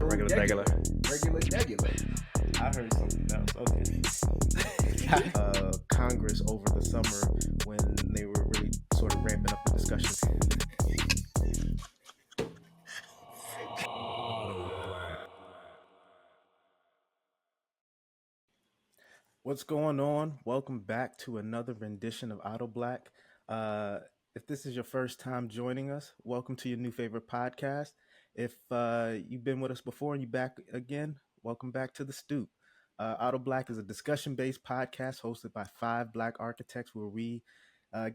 Regular. I heard something else. Okay. Congress over the summer when they were really sort of ramping up the discussion. What's going on? Welcome back to another rendition of AutoBlack. If this is your first time joining us, welcome to your new favorite podcast. If you've been with us before and you're back again, welcome back to the Stoop. AutoBlack is a discussion-based podcast hosted by 5 Black architects where we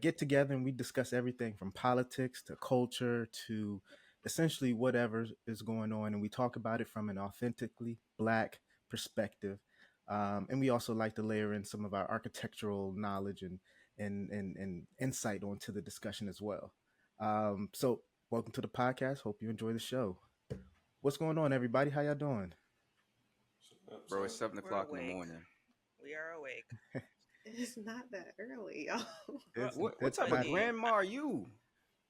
get together and we discuss everything from politics to culture to essentially whatever is going on, and we talk about it from an authentically Black perspective. And we also like to layer in some of our architectural knowledge and insight onto the discussion as well. So welcome to the podcast. Hope you enjoy the show. What's going on, everybody? How y'all doing? Bro, it's 7 o'clock in the morning. We are awake. It's not that early, y'all. What type of grandma are you?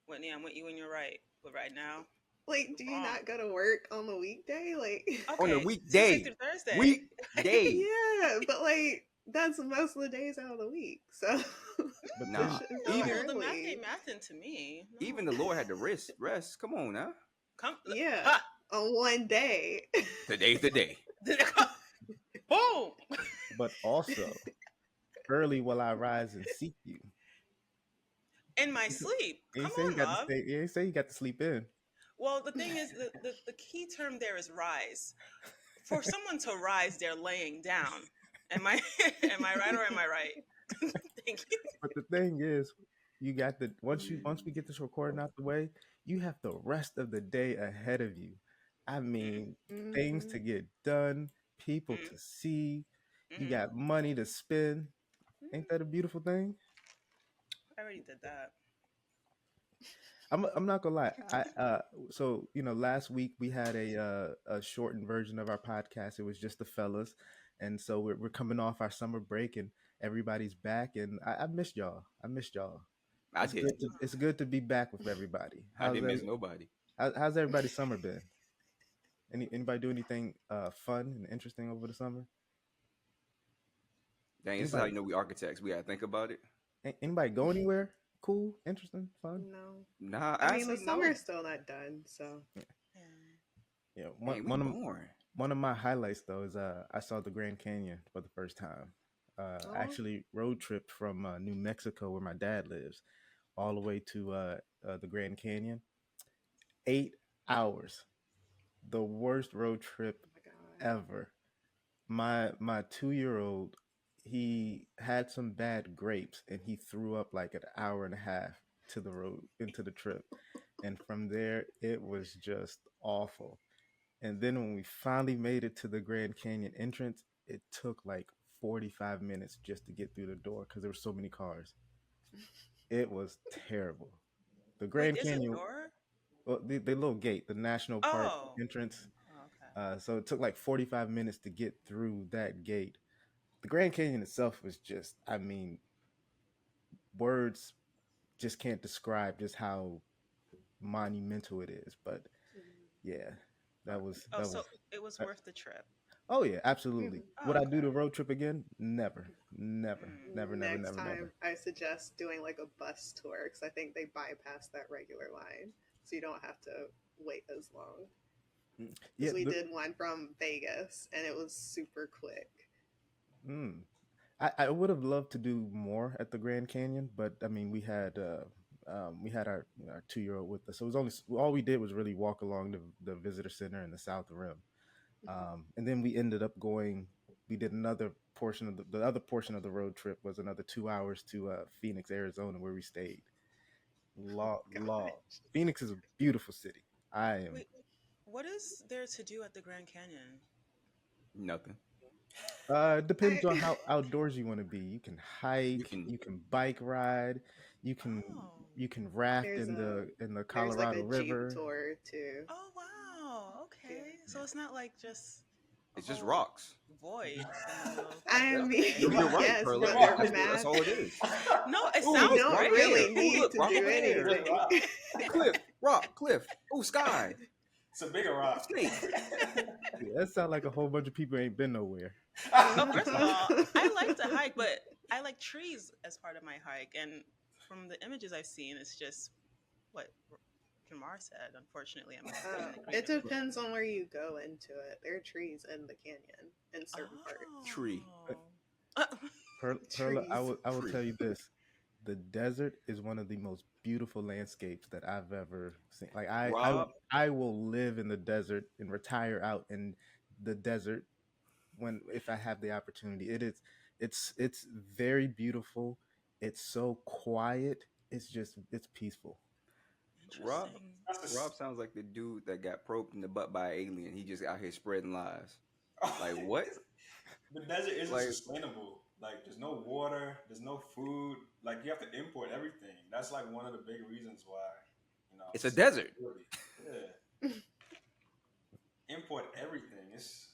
Whitney, I'm with you and you're right. But right now, Like, do you not go to work on the weekday? Like, on a weekday. Tuesday through Thursday. Weekday. yeah, but like that's most of the days out of the week. So, But Nah. No, Even- the math ain't mathing to me. No. Even the Lord had to rest. Come on now. yeah, Ha! on one day. Today's the day. Boom. but also, early will I rise and seek you. In my sleep. You Come ain't say you on, got love. to stay. You ain't say you got to sleep in. Well, the thing is, the key term there is rise. For someone to rise, they're laying down. Am I right or am I right? Thank you. But the thing is, you got the once we get this recording out the way, you have the rest of the day ahead of you. I mean, things to get done, people to see. You got money to spend. Ain't that a beautiful thing? I already did that. I'm not gonna lie. So last week we had a shortened version of our podcast. It was just the fellas, and so we're coming off our summer break, and everybody's back, and I missed y'all. It's good to be back with everybody. I didn't miss nobody. How's everybody's summer been? Anybody do anything fun and interesting over the summer? Dang, this is how you know we architects. We gotta think about it. Anybody go anywhere? Cool, interesting, fun? No, Nah, I mean the honestly, no. summer's still not done. So, Yeah, Dang, we boring. one of my highlights though is I saw the Grand Canyon for the first time. I actually road tripped from New Mexico, where my dad lives, all the way to the Grand Canyon. 8 hours, the worst road trip oh my God. ever. My 2-year-old, he had some bad grapes and he threw up like an hour and a half to the road into the trip, and from there it was just awful. And then when we finally made it to the Grand Canyon entrance, it took like 45 minutes just to get through the door because there were so many cars. It was terrible. The Grand Canyon, well, the little gate, the national park entrance. Oh, okay. So it took like 45 minutes to get through that gate. The Grand Canyon itself was just, I mean, words just can't describe just how monumental it is. But yeah, that was. So it was worth the trip. Oh yeah, absolutely. Oh, Would I do okay. the road trip again? Never. Next time, I suggest doing like a bus tour because I think they bypass that regular line, so you don't have to wait as long. Yeah, We did one from Vegas, and it was super quick. I would have loved to do more at the Grand Canyon, but I mean, we had our 2-year-old with us, so it was only all we did was really walk along the visitor center in the South Rim, and then we ended up going. We did another portion of the other portion of the road trip was another 2 hours to Phoenix, Arizona, where we stayed. Phoenix is a beautiful city. Wait, what is there to do at the Grand Canyon? Nothing. Depends on how outdoors you want to be. You can hike, you can bike ride, you can raft in the Colorado River. Jeep tour too. Oh wow! Okay, so it's not like just It's just rocks. void. I mean, You're right, yes, Pearl. but That's all it is. No, it you sounds don't great. really Ooh, need look, to rock do over there. anything. Cliff, rock, cliff. Oh, sky. It's a bigger rock. Snake. That sounds like a whole bunch of people ain't been nowhere. Oh, first of all, I like to hike, but I like trees as part of my hike. And from the images I've seen, it's just what Jamar said. Unfortunately, I'm it depends on where you go into it. There are trees in the canyon in certain parts. Tree. Perla, I will Tree. tell you this: the desert is one of the most beautiful landscapes that I've ever seen. Like Rob? I will live in the desert and retire out in the desert if I have the opportunity. It's very beautiful. It's so quiet. It's peaceful. Rob Interesting. Rob sounds like the dude that got probed in the butt by an alien. He just out here spreading lies. Like what? The desert isn't Like- sustainable. Like there's no water, there's no food. Like you have to import everything. That's like one of the big reasons why, It's a desert. Yeah. Import everything. It's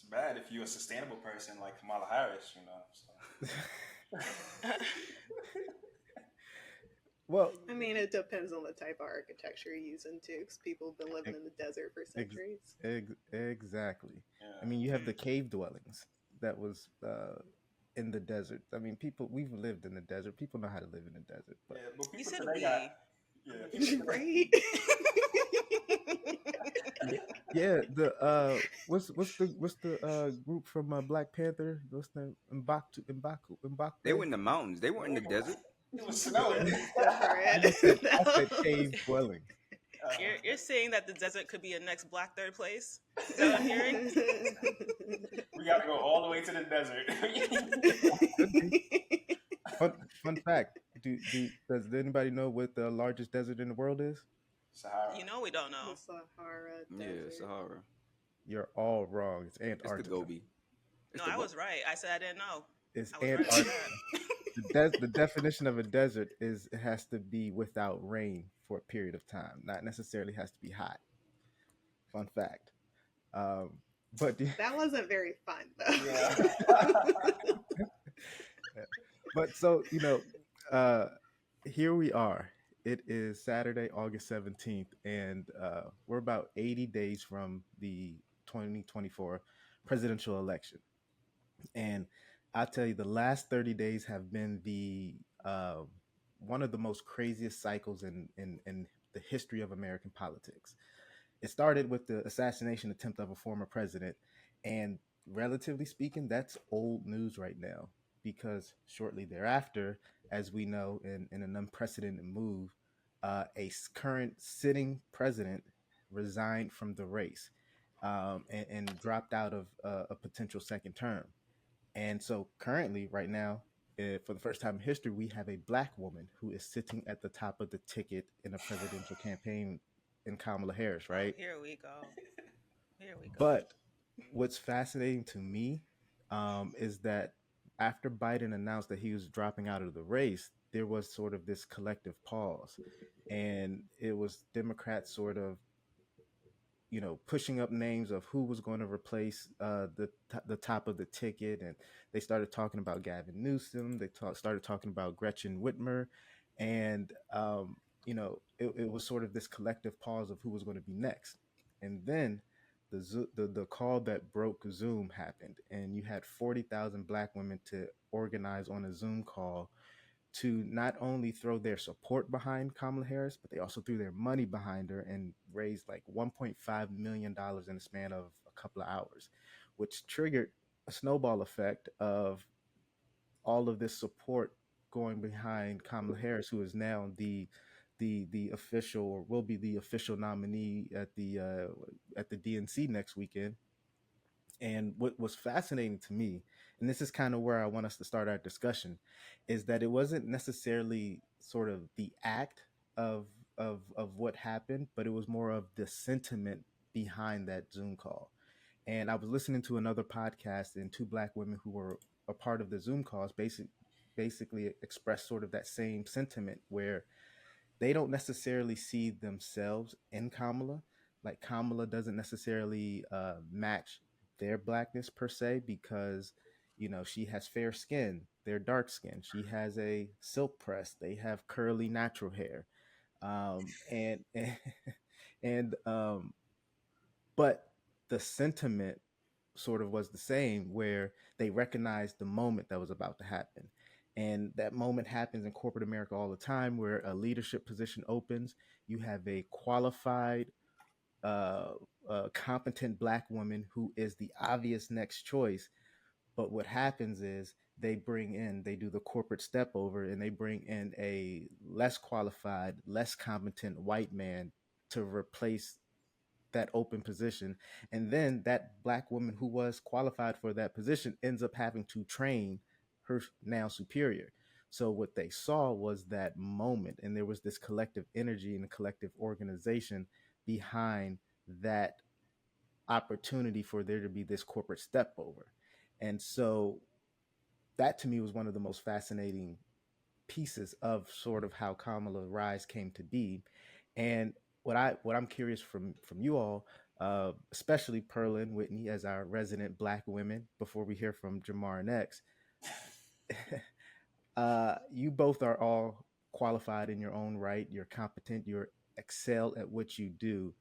bad if you're a sustainable person like Kamala Harris, So. Well, I mean, it depends on the type of architecture you're using too, because people have been living in the desert for centuries. Exactly. Yeah. I mean, you have the cave dwellings that was in the desert. I mean, we've lived in the desert. People know how to live in the desert. But Yeah, but You people said today we. got Right? yeah, what's the group from Black Panther? What's the Mbaku? They were in the mountains. They weren't in the desert. It was snowing. I said cave dwelling. You're saying that the desert could be a next Black third place? Is that what I'm hearing? We got to go all the way to the desert. Fun fact: does anybody know what the largest desert in the world is? Sahara. You know we don't know. The Sahara Yeah, Desert. Sahara. You're all wrong. It's It's Antarctica. the Gobi. No, I was right. I said I didn't know. It's I was right about Antarctica. The definition of a desert is it has to be without rain for a period of time, not necessarily has to be hot. Fun fact. But that wasn't very fun though. Yeah. but so here we are. It is Saturday, August 17th, and we're about 80 days from the 2024 presidential election. And I tell you, the last 30 days have been the one of the most craziest cycles in the history of American politics. It started with the assassination attempt of a former president, and relatively speaking, that's old news right now, because shortly thereafter, as we know, in an unprecedented move, a current sitting president resigned from the race and dropped out of a potential second term. And so currently, right now, for the first time in history, we have a Black woman who is sitting at the top of the ticket in a presidential campaign in Kamala Harris, right? Here we go. Here we go. But what's fascinating to me is that after Biden announced that he was dropping out of the race, there was sort of this collective pause. And it was Democrats sort of, pushing up names of who was going to replace the top of the ticket. And they started talking about Gavin Newsom. They started talking about Gretchen Whitmer. And, it was sort of this collective pause of who was going to be next. And then the call that broke Zoom happened, and you had 40,000 Black women to organize on a Zoom call to not only throw their support behind Kamala Harris, but they also threw their money behind her and raised like $1.5 million in the span of a couple of hours, which triggered a snowball effect of all of this support going behind Kamala Harris, who is now the official, or will be the official nominee at the DNC next weekend. And what was fascinating to me, and this is kind of where I want us to start our discussion, is that it wasn't necessarily sort of the act of what happened, but it was more of the sentiment behind that Zoom call. And I was listening to another podcast, and two Black women who were a part of the Zoom calls basically expressed sort of that same sentiment, where they don't necessarily see themselves in Kamala. Like Kamala doesn't necessarily match their Blackness per se, because she has fair skin, they're dark skin. She has a silk press, they have curly natural hair, and but the sentiment sort of was the same, where they recognized the moment that was about to happen. And that moment happens in corporate America all the time, where a leadership position opens. You have a qualified, uh, competent Black woman who is the obvious next choice. But what happens is they do the corporate step over, and they bring in a less qualified, less competent white man to replace that open position. And then that Black woman who was qualified for that position ends up having to train her now superior. So what they saw was that moment, and there was this collective energy and a collective organization behind that opportunity for there to be this corporate step over. And so that to me was one of the most fascinating pieces of sort of how Kamala Rise came to be. And what I'm curious from you all, especially Pearl and Whitney as our resident Black women, before we hear from Jamar and X, you both are all qualified in your own right. You're competent. You're excel at what you do.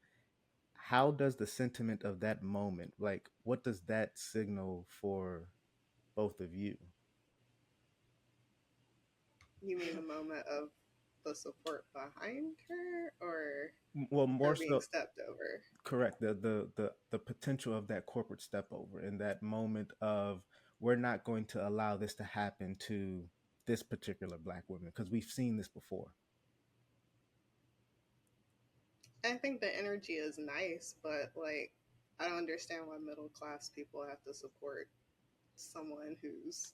How does the sentiment of that moment, like, what does that signal for both of you? You mean the moment of the support behind her, or Well, her more being so, stepped over? correct. The potential of that corporate step over, and that moment of, we're not going to allow this to happen to this particular Black woman, because we've seen this before. I think the energy is nice, but like, I don't understand why middle class people have to support someone who's,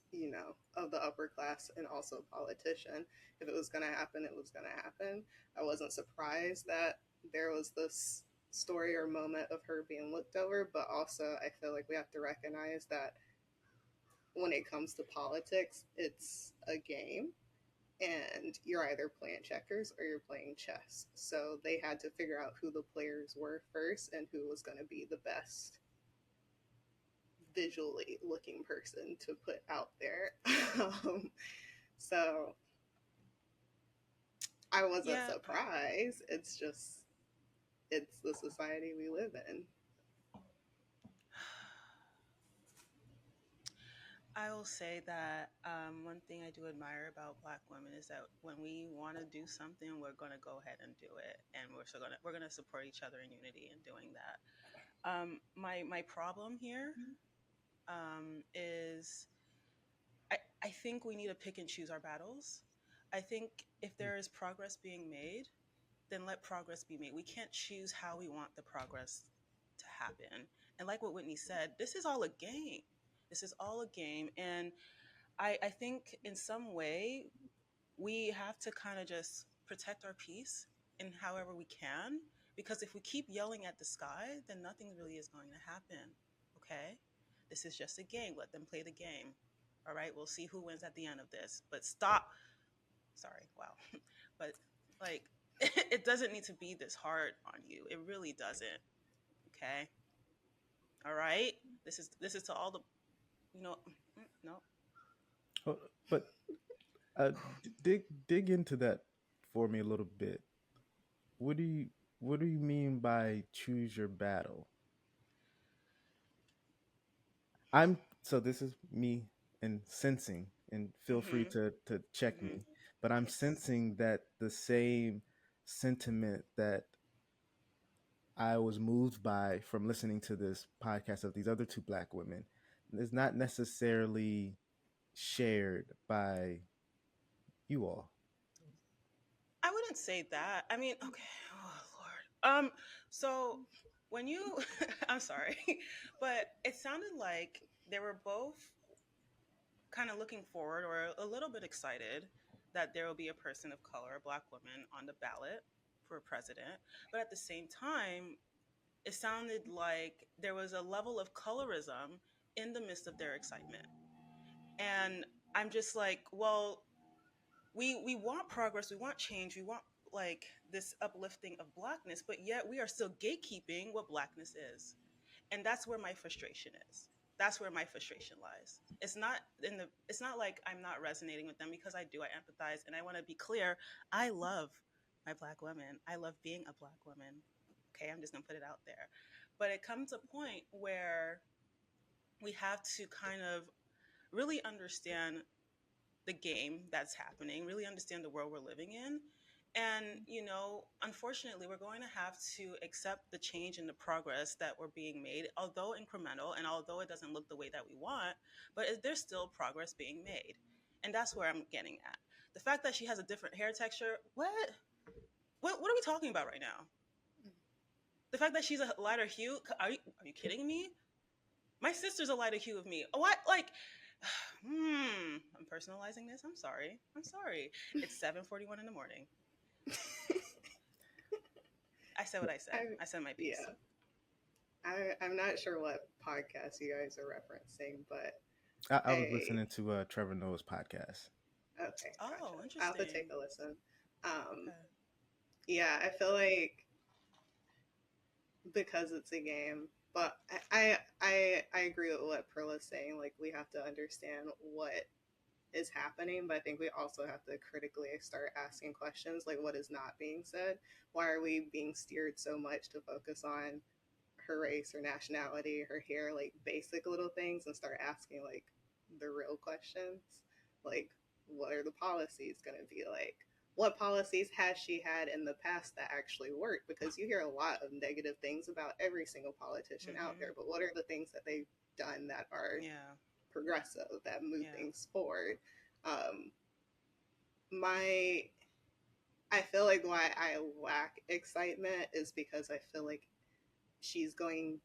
of the upper class and also a politician. If it was going to happen, it was going to happen. I wasn't surprised that there was this story or moment of her being looked over, but also I feel like we have to recognize that when it comes to politics, it's a game, and you're either playing checkers or you're playing chess. So they had to figure out who the players were first and who was going to be the best visually looking person to put out there. So I wasn't Yeah, surprised. It's just, it's the society we live in. I will say that one thing I do admire about Black women is that when we want to do something, we're going to go ahead and do it, and we're gonna support each other in unity in doing that. My problem here is I think we need to pick and choose our battles. I think if there is progress being made, then let progress be made. We can't choose how we want the progress to happen. And like what Whitney said, this is all a game. This is all a game. And I think in some way we have to kind of just protect our peace in however we can. Because if we keep yelling at the sky, then nothing really is going to happen. Okay? This is just a game. Let them play the game. All right? We'll see who wins at the end of this. But stop. Sorry. Wow. But like, it doesn't need to be this hard on you. It really doesn't. Okay? All right? This is to all the, no. Oh, but dig into that for me a little bit. What do you mean by choose your battle? I'm so this is me and sensing, and feel free Mhm. to check Mhm. me, but I'm Yes. sensing that the same sentiment that I was moved by from listening to this podcast of these other two Black women is not necessarily shared by you all. I wouldn't say that. I mean, okay. Oh Lord. So when you I'm sorry, but it sounded like they were both kind of looking forward or a little bit excited that there will be a person of color, a Black woman, on the ballot for president. But at the same time, it sounded like there was a level of colorism in the midst of their excitement. And I'm just like, well, we want progress, we want change, we want like this uplifting of Blackness, but yet we are still gatekeeping what Blackness is. And that's where my frustration is. That's where my frustration lies. It's not like I'm not resonating with them, because I do. I empathize, and I want to be clear. I love my Black women. I love being a Black woman. Okay, I'm just gonna put it out there. but it comes a point where we have to kind of really understand the game that's happening, really understand the world we're living in. And, unfortunately, we're going to have to accept the change and the progress that we're being made, although incremental and although it doesn't look the way that we want, but there's still progress being made. And that's where I'm getting at. The fact that she has a different hair texture, what? What are we talking about right now? The fact that she's a lighter hue, are you kidding me? My sister's a lighter hue of me. What? Like, I'm personalizing this. I'm sorry. It's 7:41 in the morning. I said what I said. I said my piece. Yeah. I'm not sure what podcast you guys are referencing, but I was listening to Trevor Noah's podcast. Okay. Oh, gotcha. interesting. I'll have to take a listen. Okay. Yeah, I feel like because it's a game, but I agree with what Perla's saying. Like, we have to understand what is happening, but I think we also have to critically start asking questions like, what is not being said? Why are we being steered so much to focus on her race or nationality, her hair, like basic little things, and start asking like the real questions? Like, what are the policies going to be like? What policies has she had in the past that actually worked? Because you hear a lot of negative things about every single politician out there, but what are the things that they've done that are progressive, that move things forward? I feel like why I lack excitement is because I feel like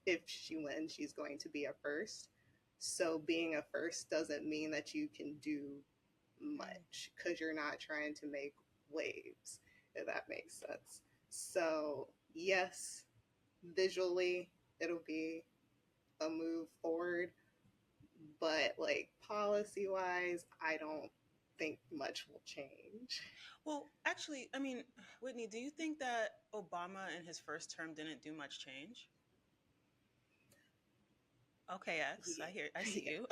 if she wins, she's going to be a first. So being a first doesn't mean that you can do much because you're not trying to make waves, if that makes sense. So yes, visually it'll be a move forward, but like policy wise, I don't think much will change. Well, actually, I mean, Whitney, do you think that Obama in his first term didn't do much change? Okay, X, I see you.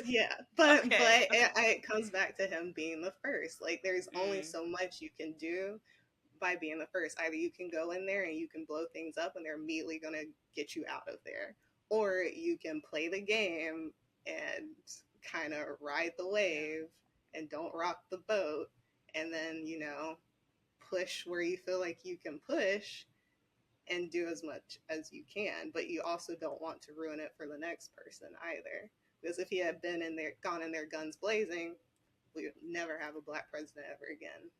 Yeah, but it comes back to him being the first. Like, there's only so much you can do by being the first. Either you can go in there and you can blow things up and they're immediately going to get you out of there, or you can play the game and kind of ride the wave and don't rock the boat, and then, push where you feel like you can push and do as much as you can, but you also don't want to ruin it for the next person either. Because if he had gone in there guns blazing, we would never have a Black president ever again.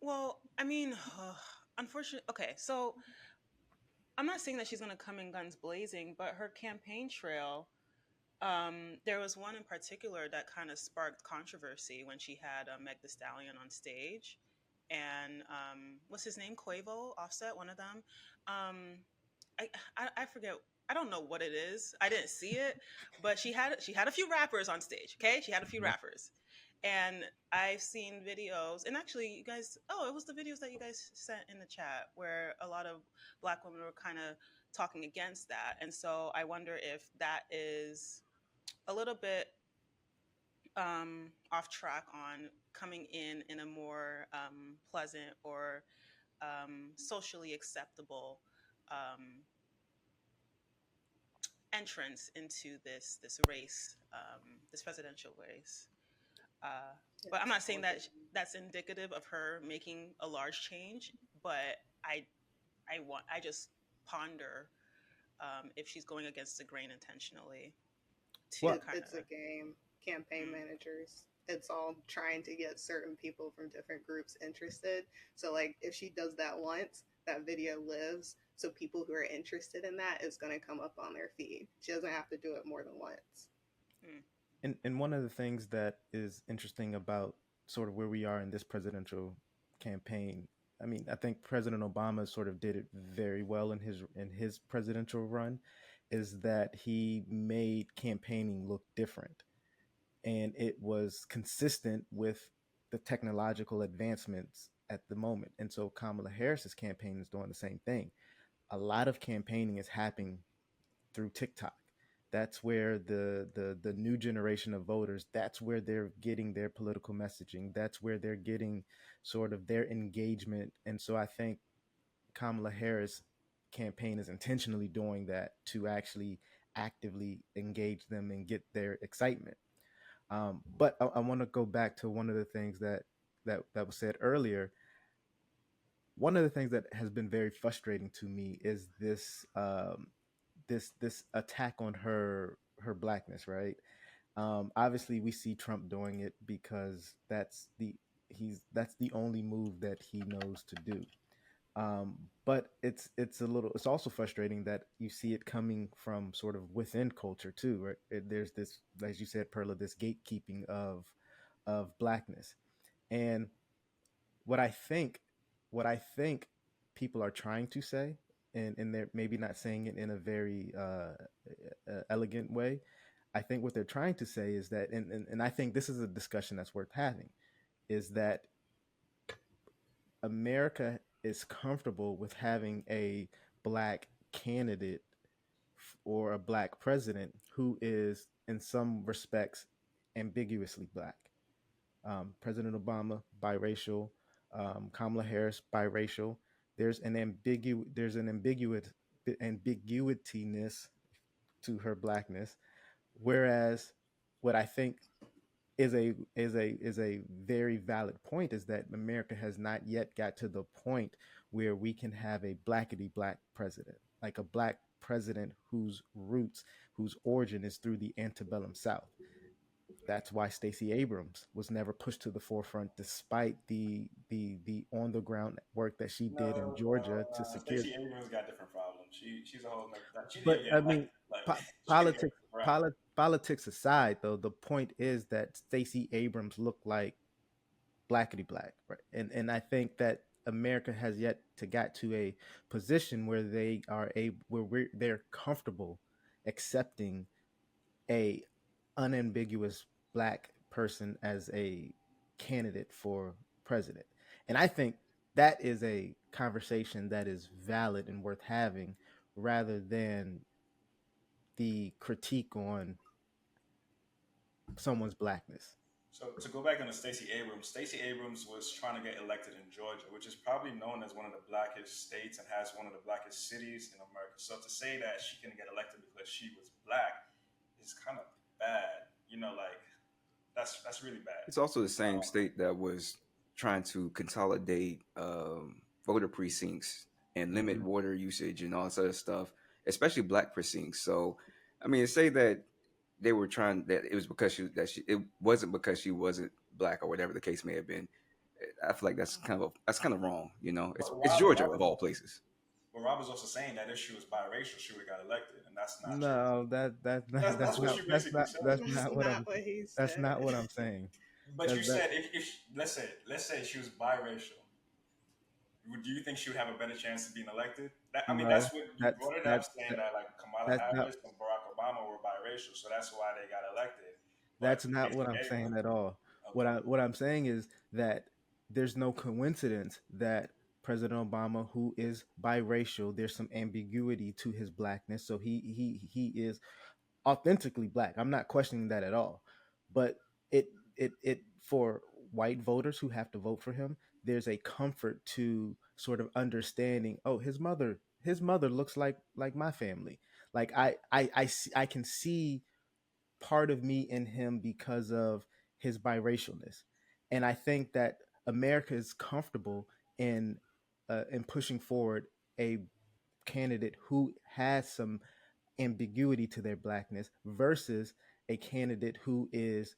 Well, I mean, unfortunately, okay, so I'm not saying that she's going to come in guns blazing, but her campaign trail, there was one in particular that kind of sparked controversy when she had Meg Thee Stallion on stage. And what's his name? Quavo, Offset, one of them. I forget. I don't know what it is. I didn't see it, but she had a few rappers on stage. Okay, she had a few rappers, and I've seen videos. And actually, you guys, it was the videos that you guys sent in the chat where a lot of Black women were kind of talking against that. And so I wonder if that is a little bit off track on coming in a more pleasant or socially acceptable entrance into this race, this presidential race. But I'm not saying that that's indicative of her making a large change. But I just ponder if she's going against the grain intentionally. It's a game. Campaign managers, it's all trying to get certain people from different groups interested. So like, if she does that once, that video lives, so people who are interested in that is going to come up on their feed. She doesn't have to do it more than once. And one of the things that is interesting about sort of where we are in this presidential campaign, I mean, I think President Obama sort of did it very well in his presidential run, is that he made campaigning look different. And it was consistent with the technological advancements at the moment. And so Kamala Harris's campaign is doing the same thing. A lot of campaigning is happening through TikTok. That's where the new generation of voters, that's where they're getting their political messaging. That's where they're getting sort of their engagement. And so I think Kamala Harris campaign is intentionally doing that to actually actively engage them and get their excitement. But I want to go back to one of the things that was said earlier. One of the things that has been very frustrating to me is this attack on her blackness, right? Obviously, we see Trump doing it because that's the only move that he knows to do. But it's also frustrating that you see it coming from sort of within culture too, right? There's this, as you said, Perla, this gatekeeping of blackness, and what I think what I think people are trying to say, and they're maybe not saying it in a very elegant way. I think what they're trying to say is that, and I think this is a discussion that's worth having, is that America is comfortable with having a black candidate or a black president who is, in some respects, ambiguously black. President Obama, biracial. Kamala Harris, biracial. There's an ambiguityness to her blackness. Whereas, what I think is a very valid point is that America has not yet got to the point where we can have a blackety black president, like a black president whose origin is through the antebellum South. That's why Stacey Abrams was never pushed to the forefront, despite the on the ground work that she did in No, Georgia to no. secure. Stacey Abrams got different problems. She's a whole nother. She But didn't get I elected. mean, Like po- she didn't get politics right. politics aside, though, the point is that Stacey Abrams looked like blackety black, right? And I think that America has yet to get to a position where they are they're comfortable accepting a unambiguous black person as a candidate for president. And I think that is a conversation that is valid and worth having, rather than the critique on someone's blackness. So to go back on the Stacey Abrams was trying to get elected in Georgia, which is probably known as one of the blackest states and has one of the blackest cities in America. So to say that she can get elected because she was black is kind of bad. Like that's really bad. It's also the same Um, state that was trying to consolidate voter precincts and limit Mm-hmm. water usage and all this other stuff, especially black precincts. So, I mean, to say that they were trying that it was because it wasn't because she wasn't black or whatever the case may have been. I feel like that's kind of wrong. It's Georgia of all places. But Rob was also saying that if she was biracial, she would have got elected, and that's not true. No, That's what she basically said. That's not what he that's said. not what I'm saying. But you That said if let's say she was biracial, do you think she would have a better chance of being elected? I mean, that's no, what you that's brought it up, that, saying that that like Kamala that's not Harris and Barack Obama were biracial, so that's why they got elected. But that's not what Stacey I'm saying Abrams, at all. okay, What I'm saying is that there's no coincidence that President Obama, who is biracial, there's some ambiguity to his blackness, so he is authentically black. I'm not questioning that at all. But it for white voters who have to vote for him, there's a comfort to sort of understanding, oh, his mother looks like my family. Like I can see part of me in him because of his biracialness. And I think that America is comfortable in pushing forward a candidate who has some ambiguity to their blackness versus a candidate who is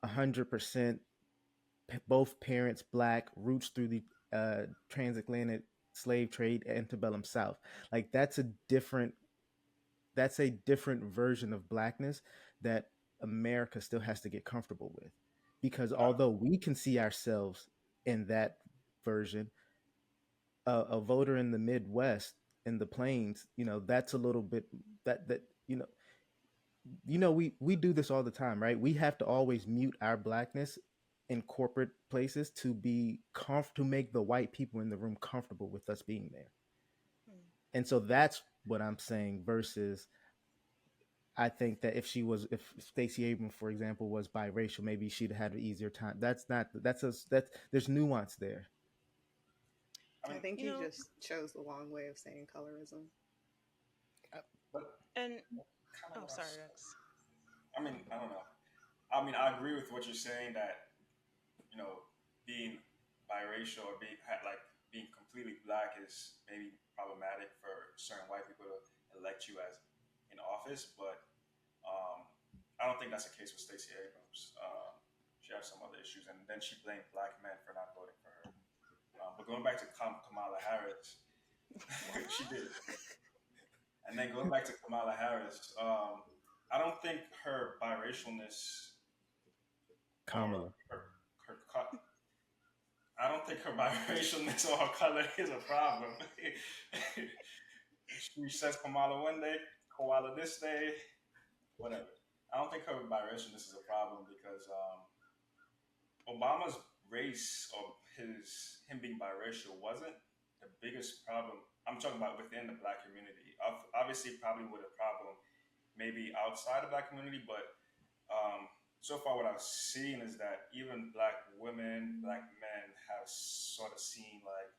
100% both parents black, roots through the transatlantic slave trade, antebellum South. Like that's a different version of blackness that America still has to get comfortable with. Because uh, although we can see ourselves in that version, a voter in the Midwest, in the plains, that's a little bit that we do this all the time, right? We have to always mute our blackness in corporate places to make the white people in the room comfortable with us being there. Hmm. And so that's what I'm saying versus I think that if Stacey Abrams, for example, was biracial, maybe she'd had an easier time. That's not that's a that there's nuance there. I I mean, think You you know, just chose the long way of saying colorism. but and kind of oh, what I sorry, was. Rex. I mean, I don't know. I mean, I agree with what you're saying that being biracial or like being completely black is maybe problematic for certain white people to elect you as in office, but um, I don't think that's the case with Stacey Abrams. She has some other issues, and then she blamed black men for not voting for her. But going back to Kamala Harris, What? she did. And then going back to Kamala Harris, I don't think her biracialness or Kamala. her I don't think her biracialness or her color is a problem. She says Kamala one day, koala this day, whatever. I don't think her biracialness is a problem because Obama's race or him being biracial wasn't the biggest problem. I'm talking about within the black community. Obviously, probably with a problem maybe outside the black community, but so far what I've seen is that even black women, black men have sort of seen like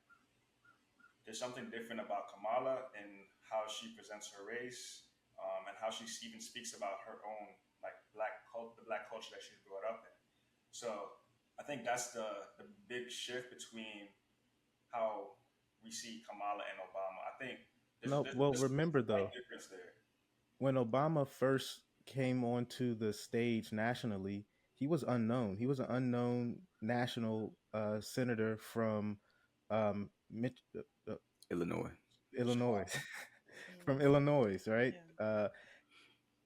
there's something different about Kamala and how she presents her race, and how she even speaks about her own like the black culture that she's brought up in. So I think that's the big shift between how we see Kamala and Obama. I think No, well, there's remember a slight though, difference there. when Obama first came onto the stage nationally, he was unknown. He was an unknown national senator from Illinois. Illinois, Chicago. from Mm, Illinois, right? yeah.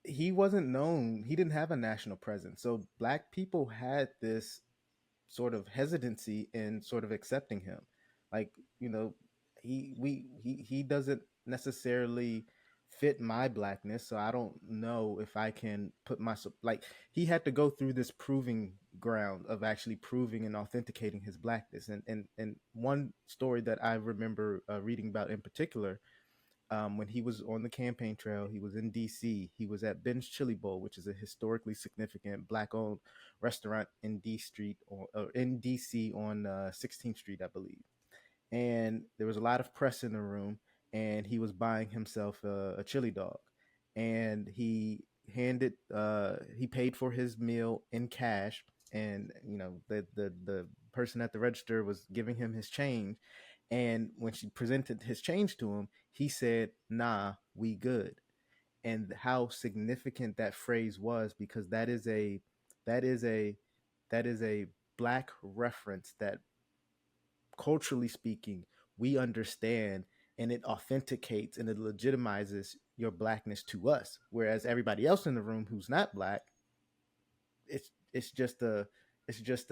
He wasn't known. He didn't have a national presence. So black people had this sort of hesitancy in sort of accepting him. Like, you know, he doesn't necessarily fit my blackness, so I don't know if I can put myself like he had to go through this proving ground of actually proving and authenticating his blackness. And one story that I remember reading about in particular, when he was on the campaign trail, he was in DC. He was at Ben's Chili Bowl, which is a historically significant black-owned restaurant in in DC on 16th Street, I believe. And there was a lot of press in the room, and he was buying himself a chili dog, and he paid for his meal in cash, and the person at the register was giving him his change, and when she presented his change to him, he said, "Nah, we good." And how significant that phrase was, because that is a that is a black reference that, culturally speaking, we understand, and it authenticates and it legitimizes your blackness to us. Whereas everybody else in the room who's not black, it's just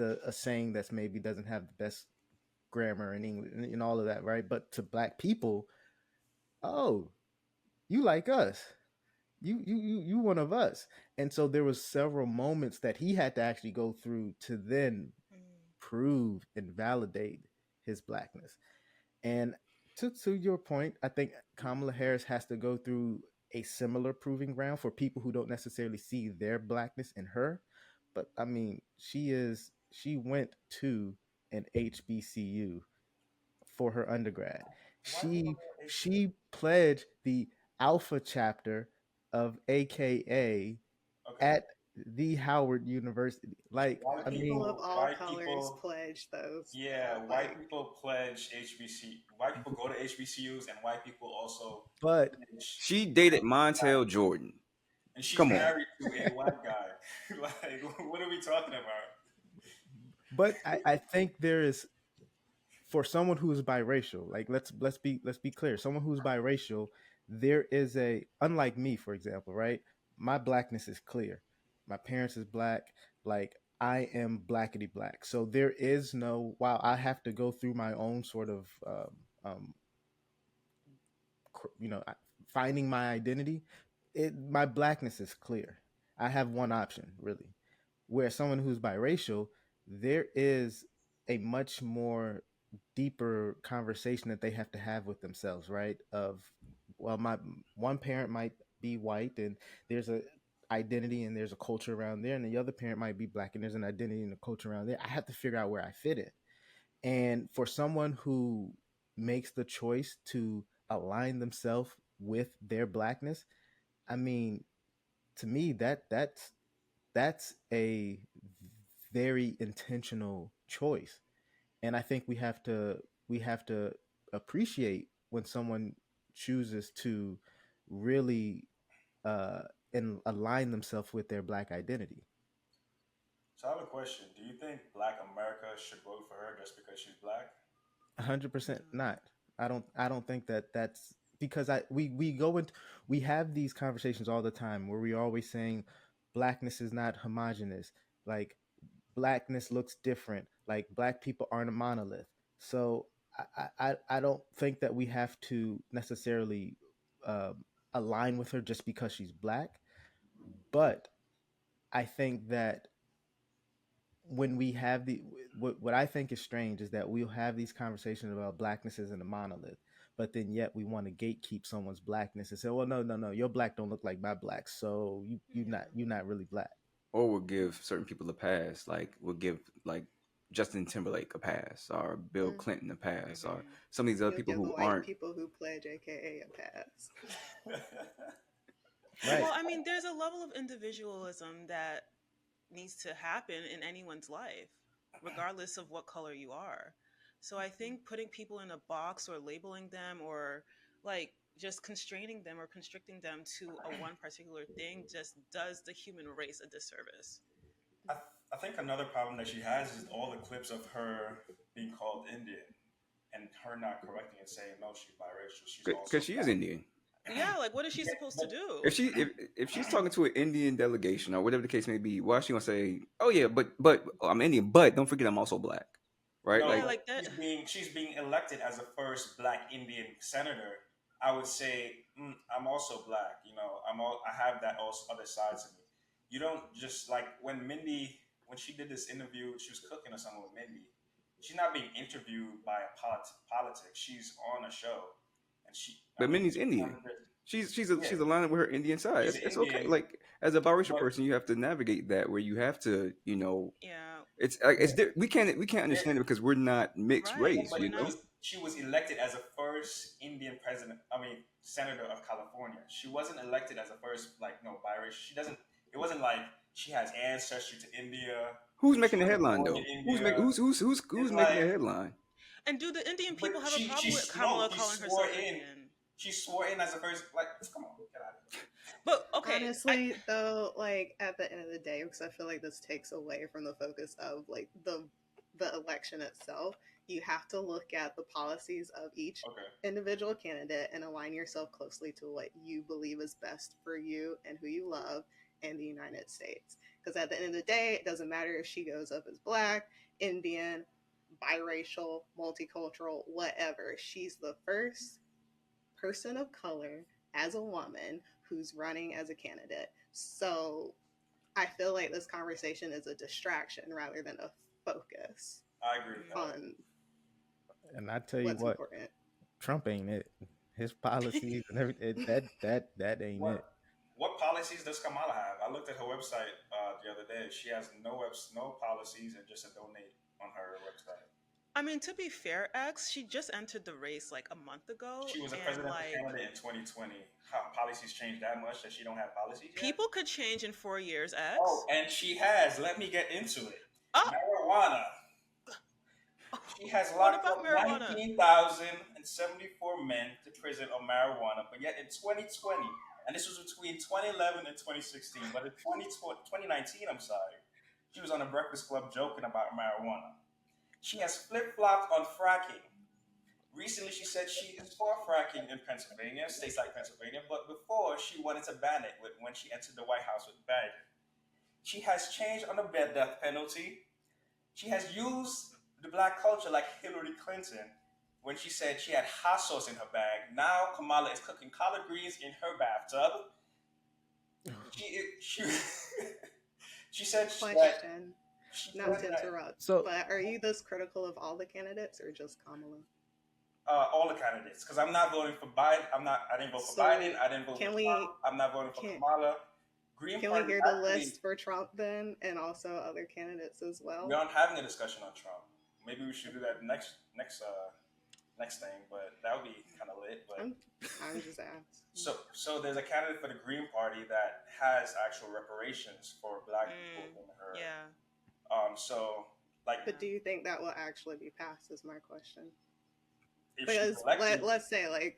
a saying that's maybe doesn't have the best grammar in English and all of that, right? But to black people, oh, you like us. You one of us. And so there was several moments that he had to actually go through to then Mm, prove and validate his blackness. And to your point, I think Kamala Harris has to go through a similar proving ground for people who don't necessarily see their blackness in her. But I mean, she went to an HBCU for her undergrad. Why people She go to HBCU? she pledged the Alpha chapter of AKA Okay, at the Howard University. Like, I People mean, of all white colors people, pledge those, yeah, though. white Like, people pledge HBC. White people go to HBCUs, and white people also but pledge. She dated Montel Jordan. And she's Come on. married to a white guy. Like, what are we talking about? I think there is, for someone who is biracial, like let's be clear, someone who's biracial, there is a, unlike me, for example, right? My blackness is clear. My parents is black. Like, I am blackety black. So there is no, while I have to go through my own sort of um, finding my identity, my blackness is clear. I have one option, really. Where someone who's biracial, there is a much more deeper conversation that they have to have with themselves, right? Of, well, my one parent might be white, and there's a identity and there's a culture around there, and the other parent might be black and there's an identity and a culture around there. I have to figure out where I fit in. And for someone who makes the choice to align themselves with their blackness, I mean, to me that's a very intentional choice. And I think we have to appreciate when someone chooses to really uh and align themselves with their black identity. So I have a question. Do you think Black America should vote for her just because she's black? 100% Mm. not. I don't think that that's because I we go into we have these conversations all the time where we're always saying blackness is not homogenous. Like blackness looks different. Like black people aren't a monolith. So I don't think that we have to necessarily align with her just because she's black. But I think that when we have what I think is strange is that we'll have these conversations about blackness isn't a monolith, but then yet we want to gatekeep someone's blackness and say, well, no, no, no, your black don't look like my black, so you're not really black. Or we'll give certain people a pass, like we'll give like Justin Timberlake a pass, or Bill Mm. Clinton a pass, or Hmm. some of these other You'll people give the who white aren't. people who pledge AKA a pass. Right. Well, I mean, there's a level of individualism that needs to happen in anyone's life, regardless of what color you are. So I think putting people in a box or labeling them or like just constraining them or constricting them to a one particular thing just does the human race a disservice. I think another problem that she has is all the clips of her being called Indian and her not correcting and saying no, she's biracial. She's Because also she is black. Indian. Yeah, like what is she Yeah, supposed to but do? If she's talking to an Indian delegation or whatever the case may be, why is she gonna say, "Oh yeah, but I'm Indian, but don't forget I'm also black," right? no, Yeah, Like, but like that. she's being elected as the first black Indian senator. I would say I'm also black. I have that also other sides of me. You don't just like when she did this interview, she was cooking or something with Mindy. She's not being interviewed by a politics. She's on a show, and but Minnie's she's Indian. trying to just She's yeah, aligned with her Indian side. she's It's okay. Indian, Like as a biracial but person, you have to navigate that where you have to, Yeah, it's like yeah, we can't understand it because we're not mixed yeah, right. race, but We're not. she was elected as the first Indian president. I mean, senator of California. She wasn't elected as the first like no biracial. She doesn't. It wasn't like she has ancestry to India. Who's She making the wasn't headline born in though? Who's India. making who's It's making like, the headline? And do the Indian but people have a problem with no. Kamala She calling swore herself in. Indian? She swore in as the first. Like, come on, get out of But okay, Honestly, though, like at the end of the day, because I feel like this takes away from the focus of like the election itself, you have to look at the policies of each here. Okay. individual candidate and align yourself closely to what you believe is best for you and who you love in the United States. Because at the end of the day, it doesn't matter if she goes up as black, Indian, biracial, multicultural, whatever. She's the first person of color as a woman who's running as a candidate. So I feel like this conversation is a distraction rather than a focus I agree with that. on And I tell you what's what, important. Trump ain't it. His policies and everything, that ain't What it. what policies does Kamala have? I looked at her website the other day. She has no policies and just a donate on her website. I mean, to be fair, X, she just entered the race like a month ago, She was a and presidential like candidate in 2020. How policies changed that much that she don't have policies yet? people could change in 4 years, Oh, X. and she has. Let me get into it. Oh, Marijuana. She has what locked about up marijuana? 19,074 men to prison on marijuana, but yet in 2020, and this was between 2011 and 2016, but in 2019, I'm sorry, she was on a Breakfast Club joking about marijuana. She has flip flopped on fracking. Recently, she said she is for fracking in Pennsylvania, states like Pennsylvania, but before she wanted to ban it when she entered the White House with Biden. She has changed on the death penalty. She has used the black culture like Hillary Clinton when she said she had hot sauce in her bag. Now Kamala is cooking collard greens in her bathtub. She she said that Question, she not said to that interrupt, So but are you this critical of all the candidates or just Kamala? all the candidates because I'm not voting for Biden. I didn't vote for Biden. So I didn't vote for can Trump. we I'm not voting for can Kamala. Green can we Party hear the actually list for Trump then, and also other candidates as we well? aren't having a discussion on Trump. Maybe we should do that next next thing, but that would be kind of lit. But I'm just asking. so there's a candidate for the Green Party that has actual reparations for Black people in her. Yeah. So like But do you think that will actually be passed? Is my question. if she's Because elected, let's say at least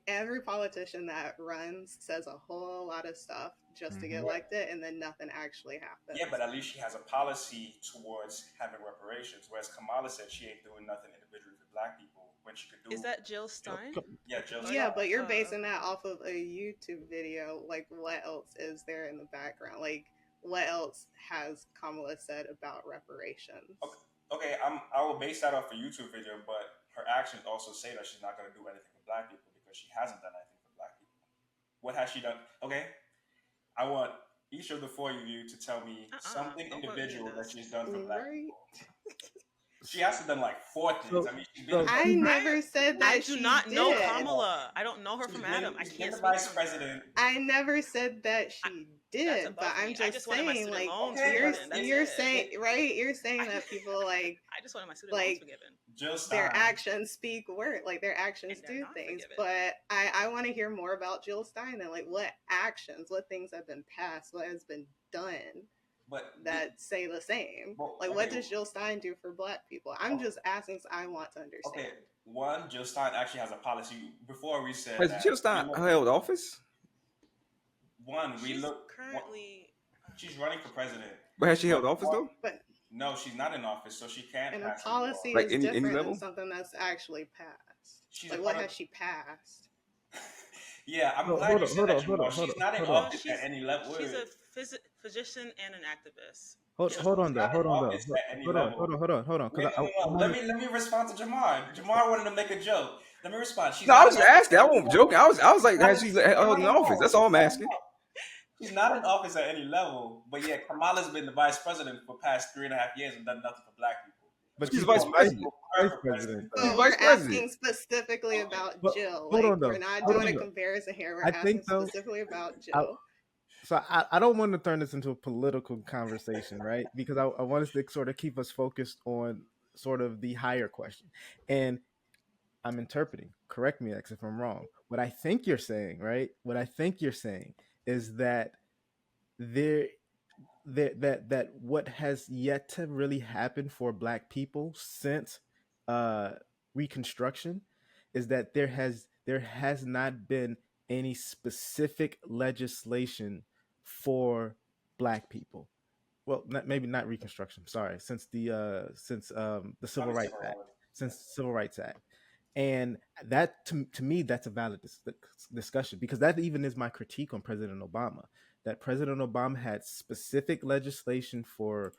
every politician that runs says a whole lot of stuff just to get elected, and then nothing actually happens. yeah, but at least she has a policy towards having reparations. Whereas Kamala said she ain't doing nothing individually for Black people when she could do. Is that Jill Stein? Yeah, Jill Yeah, Stein. but you're basing that off of a YouTube video. Like, what else is there in the background? Like, what else has Kamala said about reparations? Okay, I will base that off a YouTube video, but her actions also say that she's not going to do anything for Black people because she hasn't done anything for Black people. What has she done? Okay, I want each of the four of you to tell me something individual that she's done for Black people. She has to done like 4 things. I mean, she's been. I never said that. I do not know Kamala. I don't know her from Adam. I can't the speak vice on president. I never said that she did, but I'm just saying, like, you're saying, right? You're saying that people like. I just wanted my student loans forgiven. Just their actions speak word, like their actions do things. Forgiven. But I want to hear more about Jill Stein and like what actions, what things have been passed, what has been done. But that say the same. What does Jill Stein do for Black people? I'm just asking, so I want to understand. Okay, one, Jill Stein actually has a policy. Before we said has Jill Stein held office? Currently she's running for president. But has she held office though? But no, she's not in office, so she can't. And a policy like is different than something that's actually passed. Like, what has she passed? Yeah, I'm glad you said that. She's not in office at any level. She's a physician and an activist. Hold on. Let me respond to Jamar. Jamar wanted to make a joke. Let me respond. I was just asking. I wasn't joking. I was like, has she held an office? That's all I'm asking. She's not in office at any level, but yeah, Kamala's been the vice president for the past 3.5 years and done nothing for Black people. But she's vice president. So we're asking specifically about Jill. We're not doing a comparison here. We're asking specifically about Jill. So I don't want to turn this into a political conversation, right? Because I want us to sort of keep us focused on sort of the higher question. And I'm interpreting. Correct me, X, if I'm wrong. What I think you're saying, right? What I think you're saying is that that what has yet to really happen for Black people since Reconstruction is that there has not been any specific legislation for Black people. Well, maybe not Reconstruction. Sorry, since the Civil Rights Act. Since the Civil Rights Act. And that, to me, that's a valid discussion, because that even is my critique on President Obama, that President Obama had specific legislation for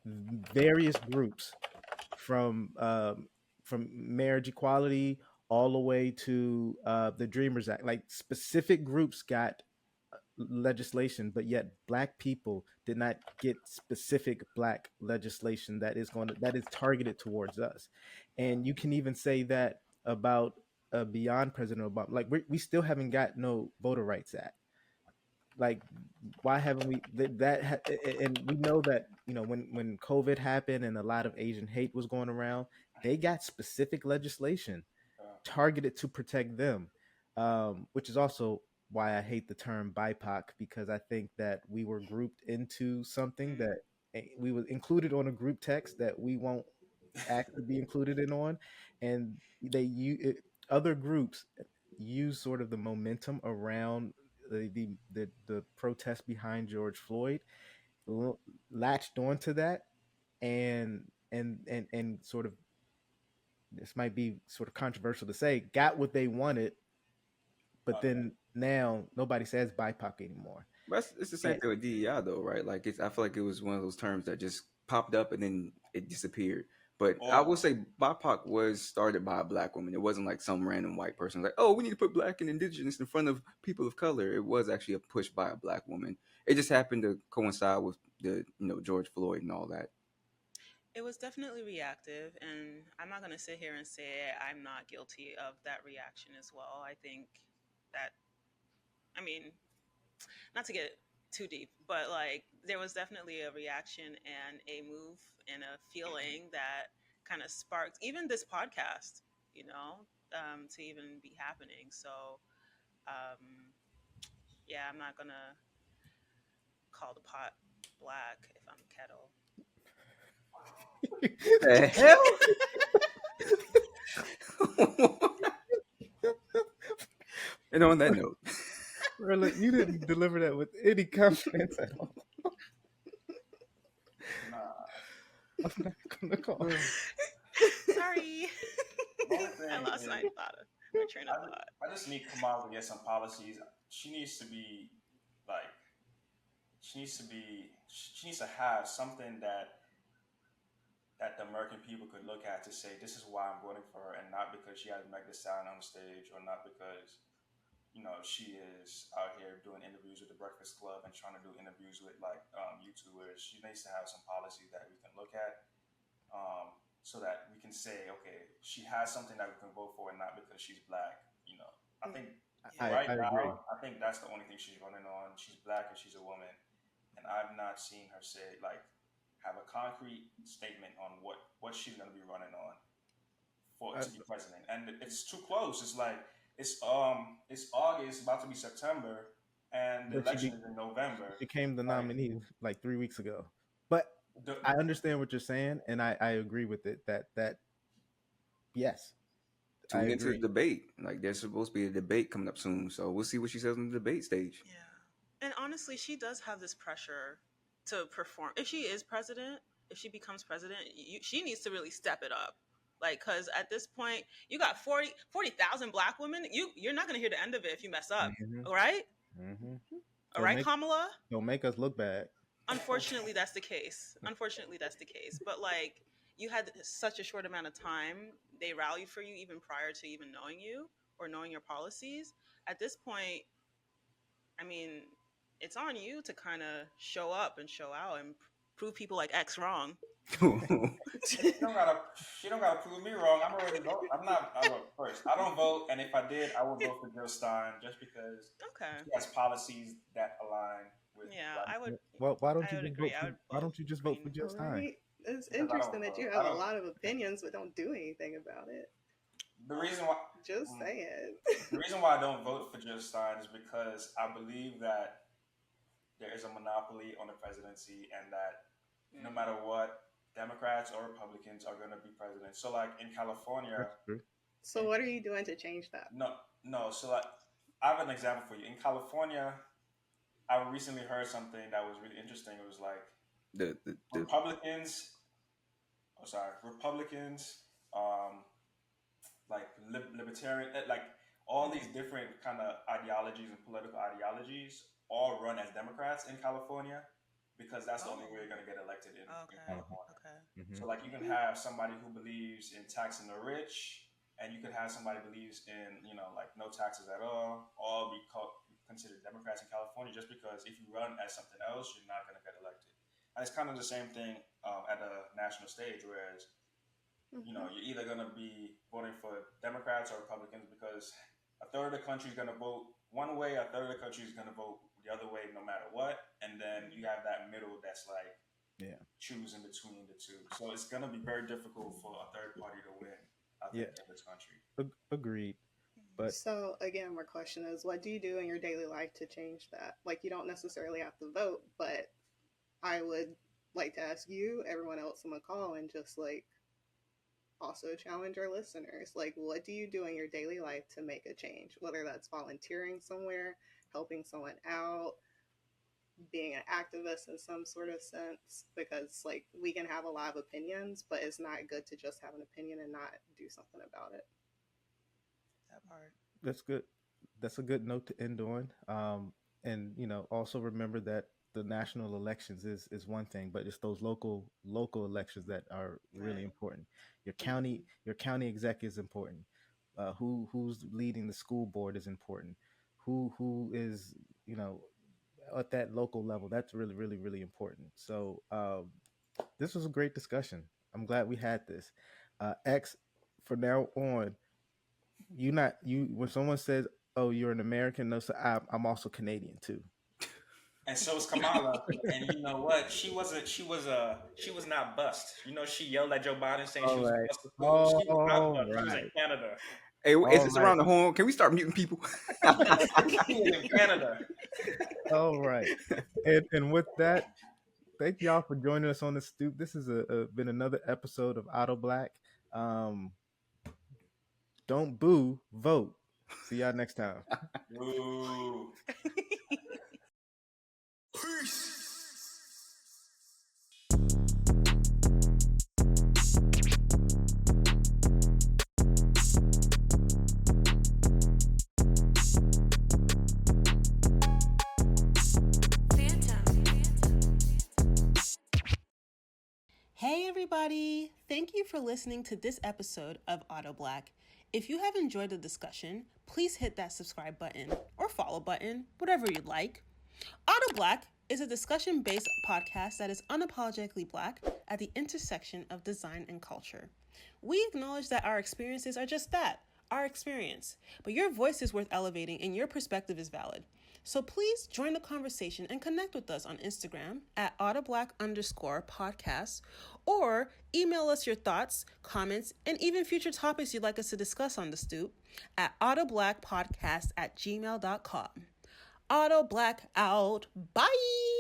various groups, from marriage equality all the way to the Dreamers Act. Like, specific groups got legislation, but yet Black people did not get specific Black legislation that is targeted towards us. And you can even say that about beyond President Obama. Like, we still haven't got no Voter Rights Act. Like, why haven't we that? And we know that, you know, when COVID happened and a lot of Asian hate was going around, they got specific legislation targeted to protect them, which is also why I hate the term BIPOC, because I think that we were grouped into something that we were included on a group text that we won't actually be included in on, and other groups use sort of the momentum around the protest behind George Floyd, latched onto that, and sort of, this might be sort of controversial to say, got what they wanted, but then now nobody says BIPOC anymore. But it's the same thing with DEI though, right? Like, I feel like it was one of those terms that just popped up and then it disappeared. But I will say BIPOC was started by a Black woman. It wasn't like some random white person like, oh, we need to put Black and Indigenous in front of people of color. It was actually a push by a Black woman. It just happened to coincide with the, George Floyd and all that. It was definitely reactive, and I'm not going to sit here and say I'm not guilty of that reaction as well. I think that, I mean, not to get too deep, but like, there was definitely a reaction and a move and a feeling that kind of sparked even this podcast. to even be happening. So, um, yeah, I'm not gonna call the pot black if I'm kettle. The hell? And on that note, Bro, look, you didn't deliver that with any confidence at all. Nah. I'm not gonna call. Sorry, The only I thing lost is, my train of thought. I just need Kamala to get some policies. She needs to be like she needs to have something that the American people could look at to say this is why I'm voting for her, and not because she has Meg Thee Stallion on the stage, or not because she is out here doing interviews with the Breakfast Club and trying to do interviews with like YouTubers. She needs to have some policies that we can look at, so that we can say, okay, she has something that we can vote for, and not because she's black. I think Yeah. right I agree. now, I think that's the only thing she's running on. She's black and she's a woman, and I've not seen her say like have a concrete statement on what she's going to be running on for I, to be president. And it's too close. It's like it's August, about to be September, and the but election is in November. became the Like nominee like 3 weeks ago. But the I understand what you're saying, and I agree with it. That yes, I tune into the agree. debate. Like there's supposed to be a debate coming up soon, so we'll see what she says on the debate stage. Yeah. And honestly, she does have this pressure to perform. If she is president, if she becomes president, she needs to really step it up. Like, because at this point, you got 40,000 black women. You're not going to hear the end of it if you mess up. Hmm. All right? Hmm. All Don't right, make Kamala? don't make us look bad. Unfortunately, that's the case. Unfortunately, that's the case. But, like, you had such a short amount of time. They rallied for you even prior to even knowing you or knowing your policies. At this point, I mean, it's on you to kind of show up and show out and prove people like X wrong. she don't gotta she don't gotta prove me wrong. I'm already vote. I'm not. I vote first. I don't vote, and if I did, I would vote for Jill Stein just because Okay. she has policies that align with Yeah, what I'm, Well, why don't I you would just agree. vote I for? would Why vote don't you just vote for green. Jill Stein? Right? It's because I don't interesting that vote. you I have a don't. lot of opinions but don't do anything about it. The reason why Just mm, saying. the reason why I don't vote for Jill Stein is because I believe that there is a monopoly on the presidency, and that no Mm. matter what, Democrats or Republicans are going to be president. So, like in California, That's true. So what are you doing to change that? no, no. So, like, I have an example for you. In California, I recently heard something that was really interesting. It was like the Republicans, oh, sorry, Republicans, um, like libertarian, like all these different kind of ideologies and political ideologies all run as Democrats in California, because that's the only way Oh. you're going to get elected in Okay. Hmm. California. Okay. Hmm. So like you can have somebody who believes in taxing the rich, and you could have somebody who believes in like no taxes at all be considered Democrats in California, just because if you run as something else, you're not going to get elected. And it's kind of the same thing at the national stage, whereas Hmm. you're either going to be voting for Democrats or Republicans, because a third of the country is going to vote one way, a third of the country is going to vote the other way, no matter what, and then you have that middle that's like Yeah. choosing between the two. So it's going to be very difficult for a third party to win, I Yeah. think, in this country. Agreed. But So again, my question is, what do you do in your daily life to change that? Like, you don't necessarily have to vote, but I would like to ask you, everyone else on the call, and just like also challenge our listeners. Like, what do you do in your daily life to make a change? Whether that's volunteering somewhere, helping someone out, being an activist in some sort of sense, because like we can have a lot of opinions, but it's not good to just have an opinion and not do something about it. That part. that's good. That's a good note to end on. And also remember that the national elections is one thing, but it's those local elections that are really Right. important. Your county exec is important. Who's leading the school board is important. Who is you know at that local level, that's really really really important. So this was a great discussion. I'm glad we had this. X, for now on, you not you when someone says, "Oh, you're an American," no, so I'm also Canadian too. and so was Kamala. And you know what? She was not bust. You know, she yelled at Joe Biden saying she All was a right. bust of food. She was not All bust. She was in right. Canada. Hey, All it's right. around the horn. Can we start muting people? She was in Canada. All right. And with that, thank y'all for joining us on the stoop. This has been another episode of AutoBlack. Don't boo, vote. See y'all next time. Ooh. Hey everybody! Thank you for listening to this episode of AutoBlack. If you have enjoyed the discussion, please hit that subscribe button or follow button, whatever you'd like. AutoBlack is a discussion-based podcast that is unapologetically black at the intersection of design and culture. We acknowledge that our experiences are just that, our experience, but your voice is worth elevating and your perspective is valid. So please join the conversation and connect with us on Instagram at AutoBlack_podcast or email us your thoughts, comments, and even future topics you'd like us to discuss on the stoop at AutoBlackPodcast@gmail.com. AutoBlack out. Bye!